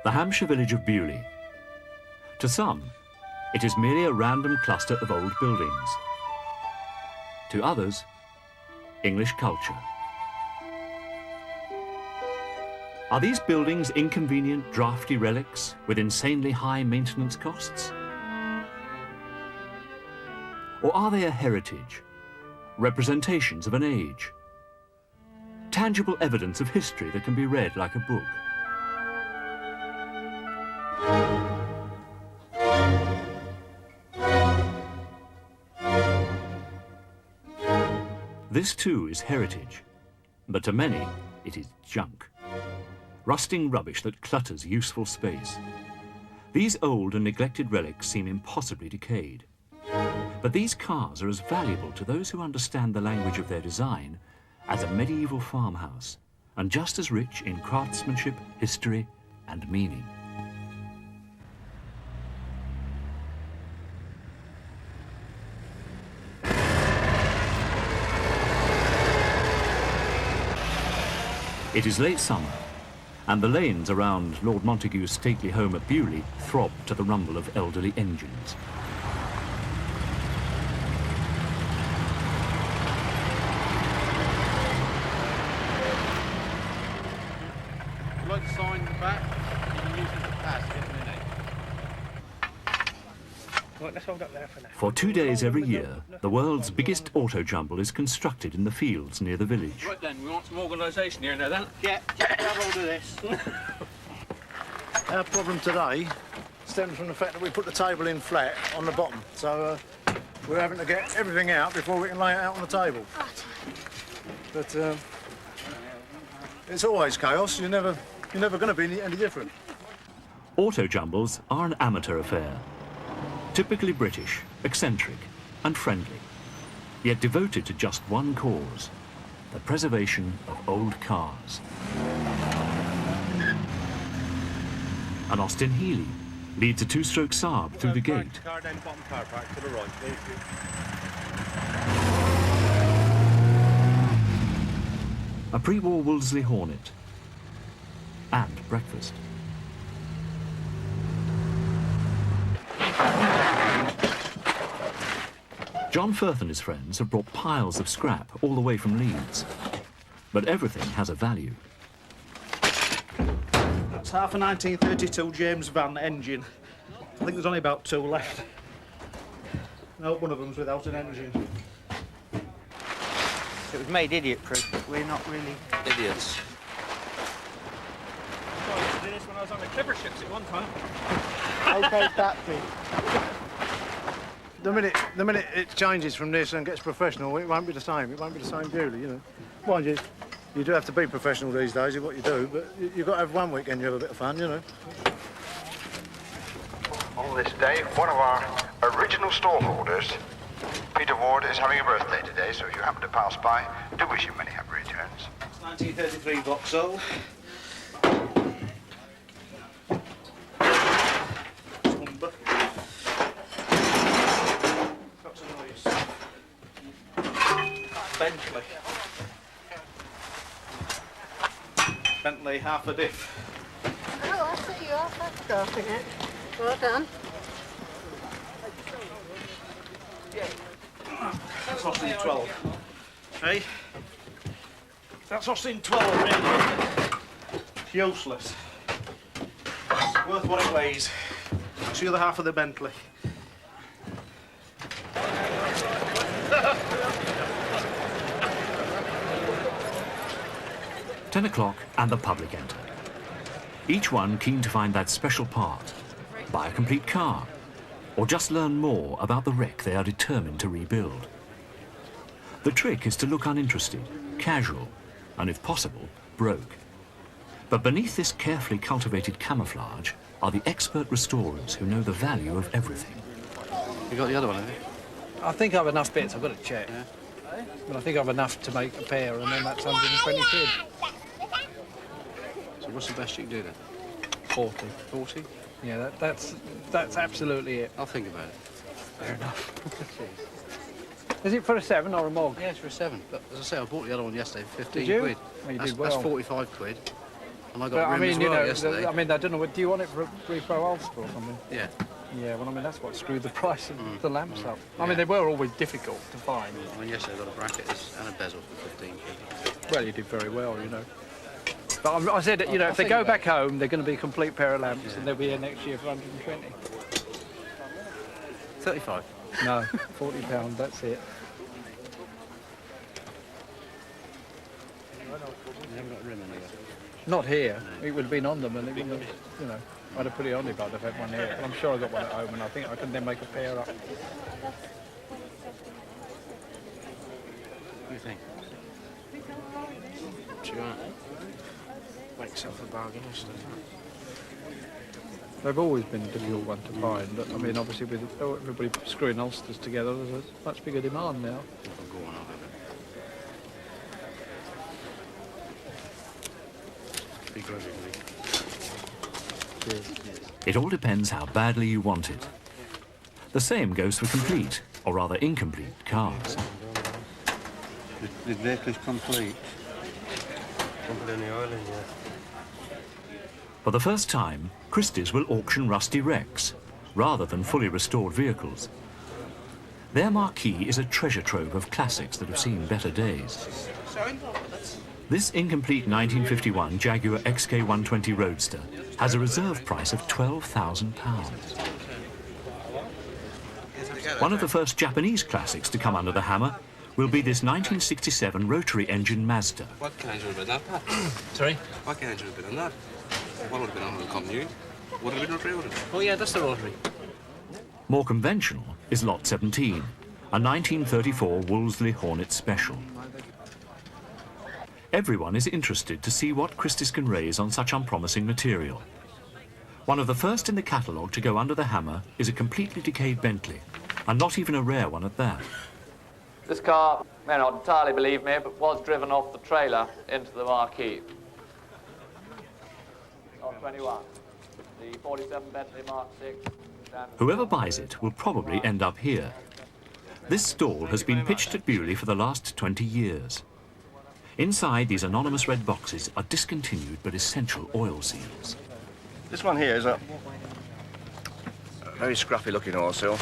the Hampshire village of Bewley. To some, it is merely a random cluster of old buildings. To others, English culture. Are these buildings inconvenient, drafty relics with insanely high maintenance costs? Or are they a heritage, representations of an age, tangible evidence of history that can be read like a book? This too is heritage, but to many it is junk. Rusting rubbish that clutters useful space. These old and neglected relics seem impossibly decayed. But these cars are as valuable to those who understand the language of their design as a medieval farmhouse, and just as rich in craftsmanship, history, and meaning. It is late summer, and the lanes around Lord Montagu's stately home at Bewley throb to the rumble of elderly engines. Like to sign back, you can use it to pass, get them in there. Right, let's hold up there for now. For 2 days every year, the world's biggest auto jumble is constructed in the fields near the village. Right then, we want some organisation here now then. Yeah, grab hold of this. Our problem today stems from the fact that we put the table in flat on the bottom, so we're having to get everything out before we can lay it out on the table. But it's always chaos. You're never going to be any different. Auto jumbles are an amateur affair. Typically British, eccentric and friendly, yet devoted to just one cause, the preservation of old cars. An Austin Healey leads a two-stroke Saab through the gate. Car down the bottom car park to the right, A pre-war Wolseley Hornet and breakfast. John Firth and his friends have brought piles of scrap all the way from Leeds. But everything has a value. It's half a 1932 James Vann engine. I think there's only about 2 left. No, one of them's without an engine. It was made idiot-proof, but we're not really idiots. I used to do this when I was on the clipper ships at one time. Okay, that big. The minute it changes from this and gets professional, it won't be the same. It won't be the same Bewley, you know. Mind you, you do have to be professional these days in what you do, but you've got to have one weekend you have a bit of fun, you know. On this day, one of our original stallholders, Peter Ward, is having a birthday today, so if you happen to pass by, do wish him many happy returns. 1933 Vauxhall. Number. Got a noise. Bentley. Bentley, half a diff. Oh, I see you are photographing it. Well done. That's Austin 12. Hey? That's Austin 12, really. It's useless. It's worth what it weighs. It's the other half of the Bentley. "10 o'clock and the public enter. Each one keen to find that special part, buy a complete car, or just learn more about the wreck they are determined to rebuild. The trick is to look uninterested, casual, and if possible, broke. But beneath this carefully cultivated camouflage are the expert restorers who know the value of everything. You got the other one, have you? I think I've enough bits, I've got to check. Yeah. But I think I've enough to make a pair, and then that's 120 quid. So what's the best you can do then? 40. 40? Yeah, that's absolutely it. I'll think about it. Fair enough. Is it for a 7 or a mog? Yeah, it's for a 7. But as I say, I bought the other one yesterday for 15 Did you? quid. Well, you that's, did well. That's 45 quid. And I But, got I rim as mean, you well know, yesterday. I mean, I don't know. Do you want it for repro Ulster or something? Yeah. Yeah, well, I mean, that's what screwed the price of the lamps up. I Yeah. mean, they were always difficult to find. I mean, yesterday I got a bracket and a bezel for 15 quid. Well, you did very well, you know. But I said, you know, if they go back home, they're going to be a complete pair of lamps, and they'll be here next year for 120. 35. No, £40, that's it. You haven't got a rim anywhere. Not here. It would have been on them, and it wouldn't have, you know, I'd have put it on if I'd have had one here. But I'm sure I got one at home, and I think I can then make a pair up. What do you think? Do you want make yourself a bargain or something? They've always been a difficult one to find. But, I mean, obviously, with everybody screwing Ulsters together, there's a much bigger demand now. I'll go on, I'll have it. Begrudgingly. It all depends how badly you want it. The same goes for complete, or rather incomplete, cars. The vehicle is complete. Completely oiling, yeah. For the first time, Christie's will auction rusty wrecks, rather than fully restored vehicles. Their marquee is a treasure trove of classics that have seen better days. This incomplete 1951 Jaguar XK120 Roadster has a reserve price of £12,000. One of the first Japanese classics to come under the hammer will be this 1967 rotary engine Mazda. What can I do with that? Sorry? What can I do with that? What would have been on the commune? Would have been rotary, would it? Oh yeah, that's the rotary. More conventional is Lot 17, a 1934 Wolseley Hornet Special. Everyone is interested to see what Christie's can raise on such unpromising material. One of the first in the catalogue to go under the hammer is a completely decayed Bentley, and not even a rare one at that. This car, may not entirely believe me, but was driven off the trailer into the marquee. Lot 21, the 47 Bentley Mark 6. Whoever buys it will probably end up here. This stall has been pitched at Bewley for the last 20 years. Inside these anonymous red boxes are discontinued but essential oil seals. This one here is a very scruffy looking oil seal.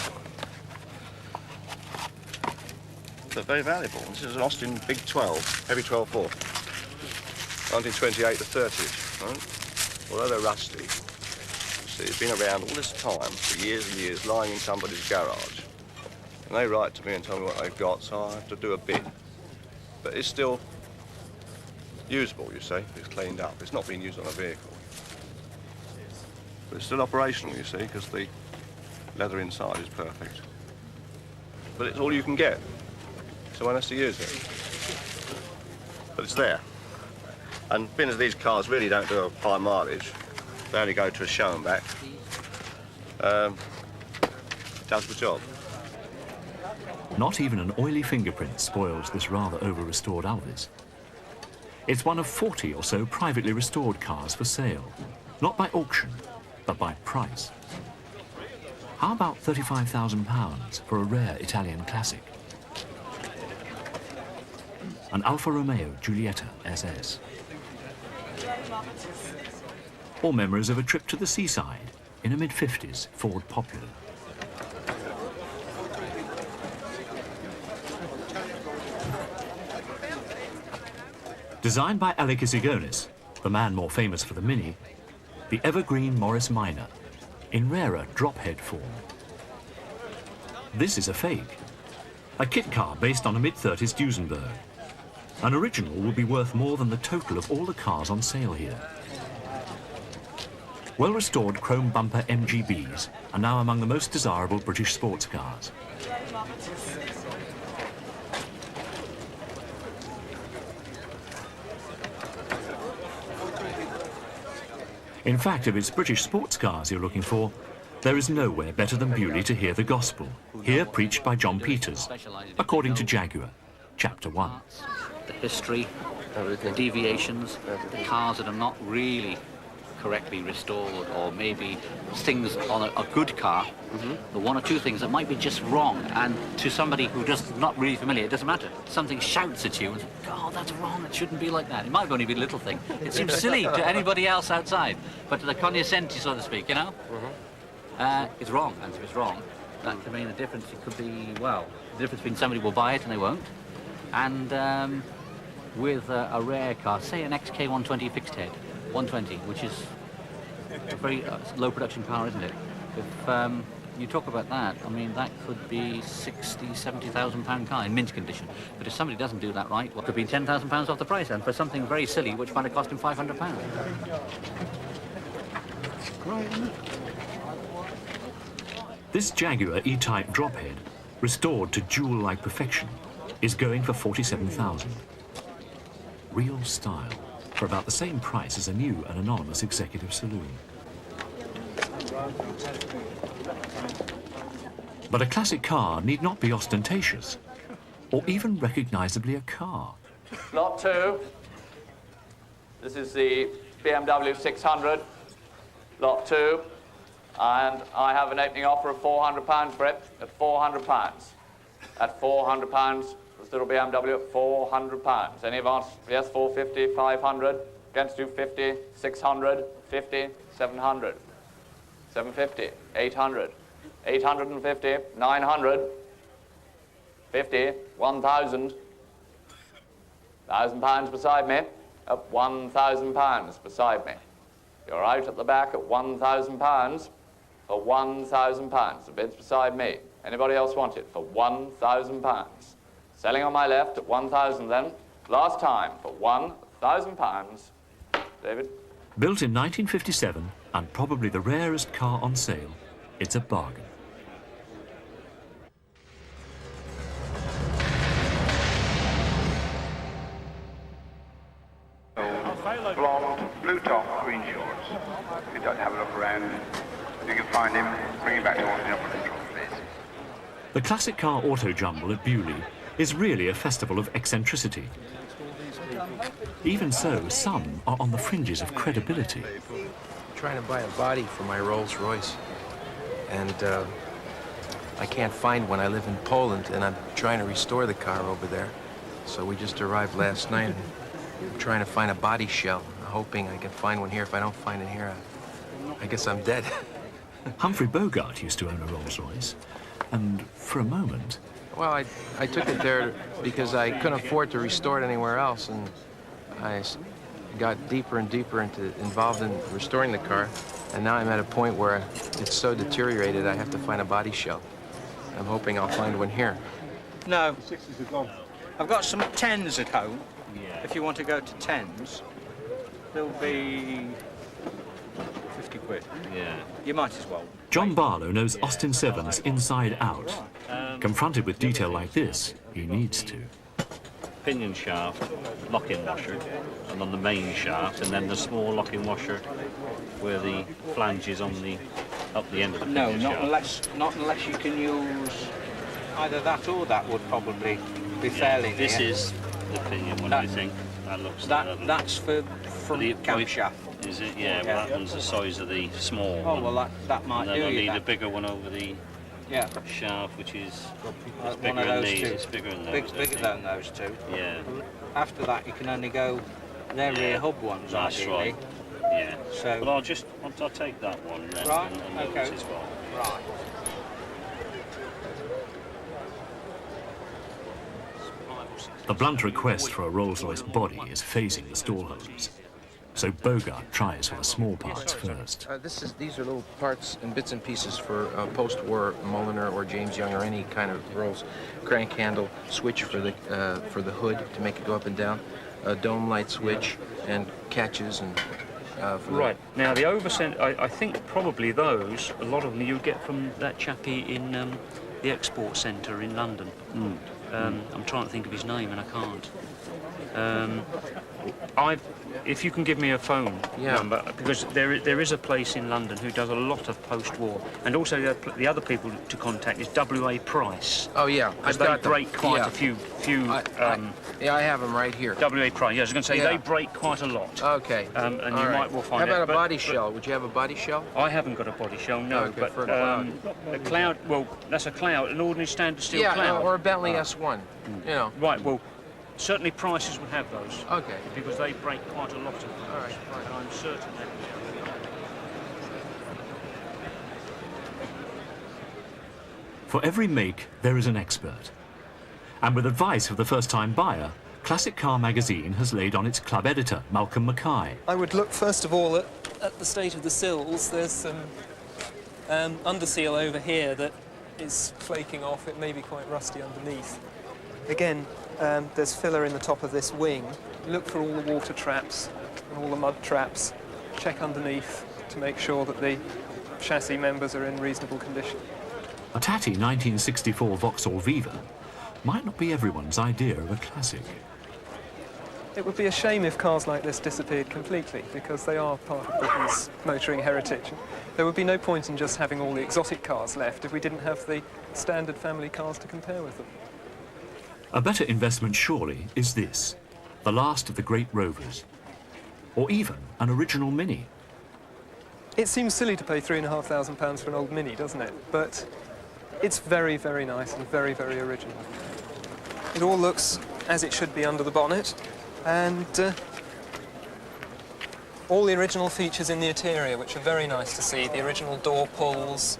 But very valuable. This is an Austin Big 12, heavy 12-4. 1928 to 30. Right? Although they're rusty, you see, it's been around all this time, for years and years, lying in somebody's garage. And they write to me and tell me what they've got, so I have to do a bit. But it's still usable, you see. It's cleaned up. It's not being used on a vehicle. But it's still operational, you see, because the leather inside is perfect. But it's all you can get. So one has to use it. But it's there. And being as these cars really don't do a high mileage, they only go to a show and back, does the job. Not even an oily fingerprint spoils this rather over-restored Alvis. It's one of 40 or so privately restored cars for sale, not by auction, but by price. How about £35,000 for a rare Italian classic? An Alfa Romeo Giulietta SS. Or memories of a trip to the seaside in a mid-50s Ford Popular. Designed by Alec Isigonis, the man more famous for the Mini, the evergreen Morris Minor, in rarer drop-head form. This is a fake, a kit car based on a mid-30s Duesenberg. An original will be worth more than the total of all the cars on sale here. Well-restored chrome bumper MGBs are now among the most desirable British sports cars. In fact, if it's British sports cars you're looking for, there is nowhere better than Bewley to hear the gospel, here preached by John Peters, according to Jaguar, Chapter 1. The history, the deviations, the cars that are not really incorrectly restored, or maybe things on a good car, the one or two things that might be just wrong, and to somebody who just not really familiar, it doesn't matter. Something shouts at you and says, "Oh, that's wrong, it shouldn't be like that." It might only be a little thing. It seems silly to anybody else outside, but to the cognoscenti, so to speak, you know? It's wrong, and if it's wrong, that can mean the difference. It could be, well, the difference between somebody will buy it and they won't, and with a rare car, say an XK120 fixed head, 120, which is a very low production car, isn't it? If you talk about that, I mean, that could be 60, 70,000 pound car in mint condition. But if somebody doesn't do that right, well, it could be 10,000 pounds off the price, and for something very silly, which might have cost him 500 pounds. This Jaguar E-Type drophead, restored to jewel-like perfection, is going for 47,000. Real style, for about the same price as a new and anonymous executive saloon. But a classic car need not be ostentatious, or even recognisably a car. Lot 2. This is the BMW 600. Lot 2. And I have an opening offer of £400 for it, at £400. At £400, this little BMW at £400. Any advance? Yes, 450, 500. Against you, 50, 600, 50, 700, 750, 800, 850, 900, 50, 1,000. £1,000 beside me, at £1,000 beside me. You're out at the back at £1,000 for £1,000. The bid's beside me. Anybody else want it for £1,000? Selling on my left at 1,000 then. Last time for £1,000. David? Built in 1957, and probably the rarest car on sale, it's a bargain. Blonde, blue top, green shorts. If you'd like to have a look around, you can find him, bring him back to Austin Upper Control, please. The classic car auto jumble at Bewley is really a festival of eccentricity. Even so, some are on the fringes of credibility. I'm trying to buy a body for my Rolls Royce, and I can't find one. I live in Poland, and I'm trying to restore the car over there. So we just arrived last night, and I'm trying to find a body shell, hoping I can find one here. If I don't find it here, I guess I'm dead. Humphrey Bogart used to own a Rolls Royce, and for a moment... Well, I took it there because I couldn't afford to restore it anywhere else, and I got deeper and deeper involved in restoring the car, and now I'm at a point where it's so deteriorated I have to find a body shell. I'm hoping I'll find one here. No. I've got some 10s at home. If you want to go to 10s, there'll be 50 quid. Yeah. You might as well. John Barlow knows Austin Sevens inside out. Confronted with detail like this, he needs to. Pinion shaft, lock-in washer, and on the main shaft, and then the small lock-in washer where the flange is on the up the end of the pinion shaft. Not unless you can use either that or that would probably be fairly near. This is the pinion one, I think. That looks that's for the camshaft. Is it? Yeah, well, that one's the size of the small one. Oh, well, that might do. And then you I need that. a bigger one over the shaft, which is it's bigger one of those than these. two. It's bigger than those. Bigger than those two. Yeah. After that, you can only go their rear hub ones, That's ideally. right. Yeah. So. But I'll take that one then, Right. and Okay. those as well. Right. The blunt request for a Rolls-Royce body is phasing the stallholders. So Bogart tries for the small parts first. These are little parts and bits and pieces for post-war Mulliner or James Young or any kind of Rolls. Crank handle, switch for the hood to make it go up and down, a dome light switch, and catches and. Right. Now the overcent, I think probably those, a lot of them you get from that chappie in the export centre in London. I'm trying to think of his name and I can't. If you can give me a phone Yeah. number, because there is a place in London who does a lot of post-war, and also the other people to contact is W.A. Price. Oh, yeah, Because I've they got them. break quite Yeah. a few. Yeah, I have them right here. W.A. Price. Yeah, I was going to say Yeah. they break quite a lot. Okay. And All you right. might well find How about it, a but- body but- shell? Would you have a body shell? I haven't got a body shell, no. Okay, but for a cloud. a cloud. Well, that's a cloud, an ordinary standard steel Yeah, cloud. or a Bentley Ah. S1. You know. Right. Well, certainly prices would have those. Okay. Because they break quite a lot of those. All right. And I'm certain that. For every make, there is an expert. And with advice for the first-time buyer, Classic Car magazine has laid on its club editor, Malcolm Mackay. I would look first of all at the state of the sills. There's some underseal over here that is flaking off. It may be quite rusty underneath. Again, there's filler in the top of this wing. Look for all the water traps and all the mud traps. Check underneath to make sure that the chassis members are in reasonable condition. A tatty 1964 Vauxhall Viva might not be everyone's idea of a classic. It would be a shame if cars like this disappeared completely, because they are part of Britain's motoring heritage. There would be no point in just having all the exotic cars left if we didn't have the standard family cars to compare with them. A better investment surely is this, the last of the great Rovers. Or even an original Mini. It seems silly to pay £3,500 for an old Mini, doesn't it? But it's very, very nice and very, very original. It all looks as it should be under the bonnet, and all the original features in the interior, which are very nice to see. The original door pulls,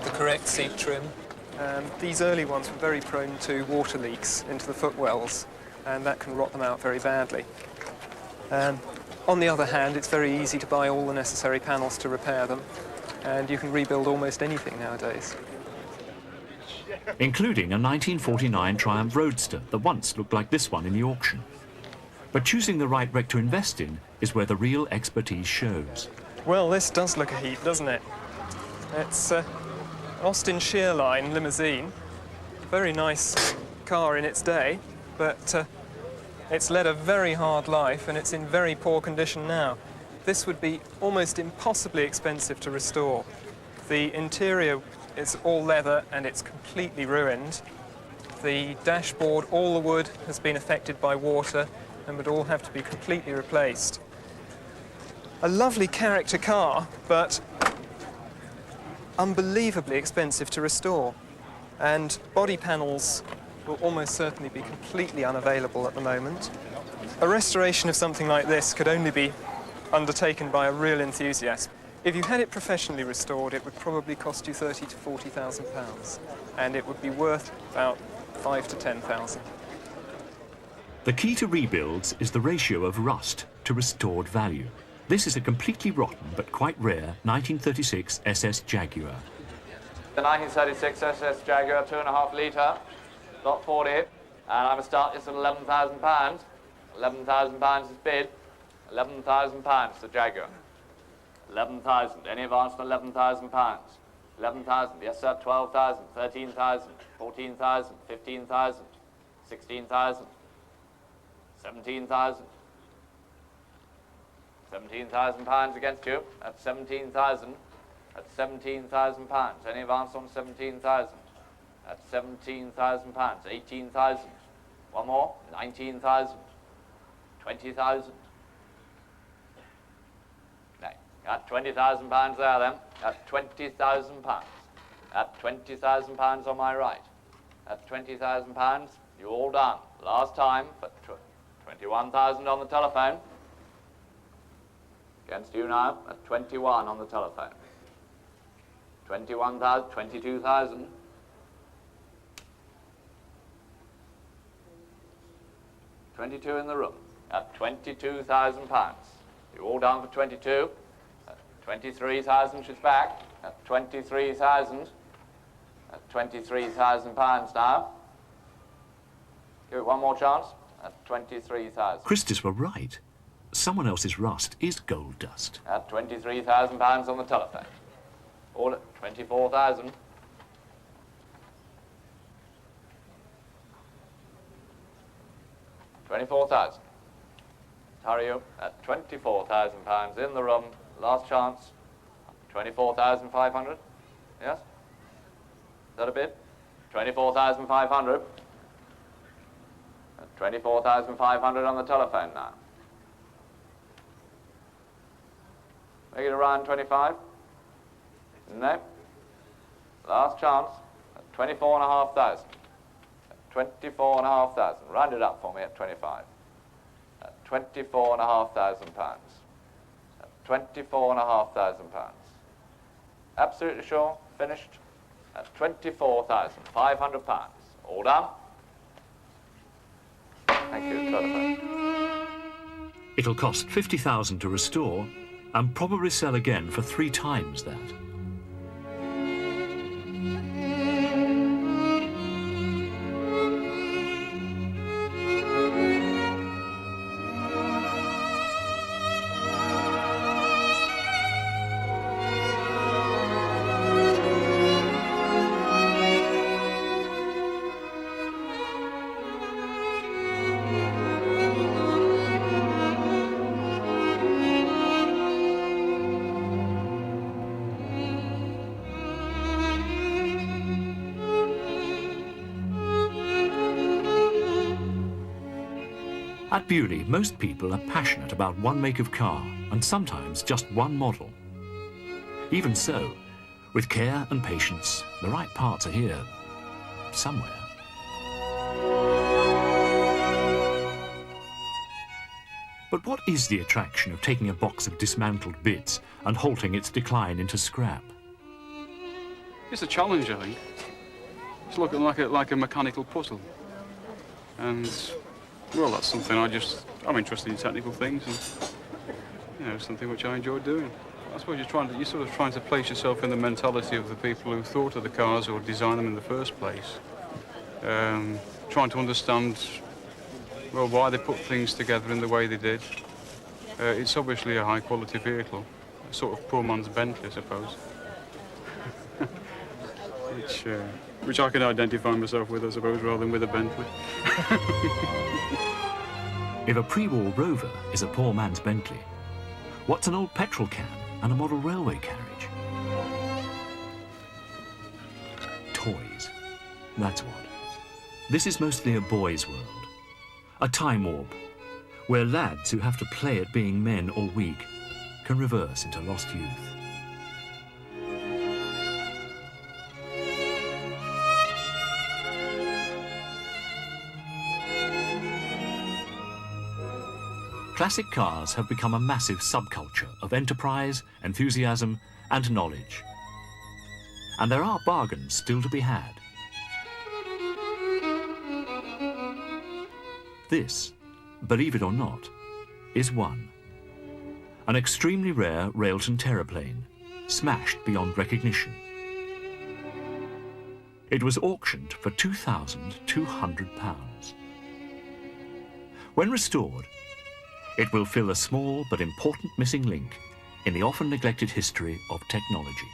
the correct seat trim. These early ones were very prone to water leaks into the footwells, and that can rot them out very badly. On the other hand, it's very easy to buy all the necessary panels to repair them, and you can rebuild almost anything nowadays. Including a 1949 Triumph Roadster that once looked like this one in the auction. But choosing the right wreck to invest in is where the real expertise shows. Well, this does look a heap, doesn't it? It's Austin Shearline limousine. Very nice car in its day, but it's led a very hard life and it's in very poor condition now. This would be almost impossibly expensive to restore. The interior is all leather and it's completely ruined. The dashboard, all the wood has been affected by water and would all have to be completely replaced. A lovely character car, but unbelievably expensive to restore. And body panels will almost certainly be completely unavailable at the moment. A restoration of something like this could only be undertaken by a real enthusiast. If you had it professionally restored, it would probably cost you £30,000 to £40,000, and it would be worth about £5,000 to £10,000. The key to rebuilds is the ratio of rust to restored value. This is a completely rotten but quite rare 1936 SS Jaguar. The 1936 SS Jaguar 2.5 litre, lot 40, and I'm going to start this at £11,000. £11,000 is bid. £11,000, the Jaguar. 11,000. Any advance on £11,000? 11,000. Yes, sir. 12,000. 13,000. 14,000. 15,000. 16,000. 17,000. £17,000 against you. That's 17,000. That's £17,000. Any advance on 17,000? That's £17,000. 18,000. One more. 19,000. 20,000. At £20,000 there then, at £20,000. At £20,000 on my right. At £20,000, you're all done. Last time, for 21,000 on the telephone. Against you now, at 21 on the telephone. 21,000, 22,000. 22 in the room, at £22,000. You're all done for 22. 23,000 she's back at 23,000. At £23,000 now. Give it one more chance at 23,000. Christus were right. Someone else's rust is gold dust. At £23,000 on the telephone. All at 24,000. 24,000. Hurry up at £24,000 in the room. Last chance. 24,500. Yes? Is that a bid? 24,500. 24,500 on the telephone now. Make it around 25. No. Last chance. 24,500. 24,500. Round it up for me at 25. 24,500 pounds. 24,500 pounds. Absolutely sure. Finished at 24,500 pounds. All done. Thank you. Telephone. It'll cost 50,000 to restore and probably sell again for 3 times that. At Bewley, most people are passionate about one make of car, and sometimes just one model. Even so, with care and patience, the right parts are here, somewhere. But what is the attraction of taking a box of dismantled bits and halting its decline into scrap? It's a challenge, I think. It's looking like a mechanical puzzle. And well, that's something I'm interested in technical things, and something which I enjoy doing. I suppose you're sort of trying to place yourself in the mentality of the people who thought of the cars or designed them in the first place. Trying to understand, well, why they put things together in the way they did. It's obviously a high-quality vehicle, a sort of poor man's Bentley, I suppose. Which I can identify myself with, I suppose, rather than with a Bentley. If a pre-war Rover is a poor man's Bentley, what's an old petrol can and a model railway carriage? Toys. That's what. This is mostly a boy's world. A time warp, where lads who have to play at being men or weak can reverse into lost youth. Classic cars have become a massive subculture of enterprise, enthusiasm, and knowledge. And there are bargains still to be had. This, believe it or not, is one. An extremely rare Railton Terraplane, smashed beyond recognition. It was auctioned for £2,200. When restored, it will fill a small but important missing link in the often neglected history of technology.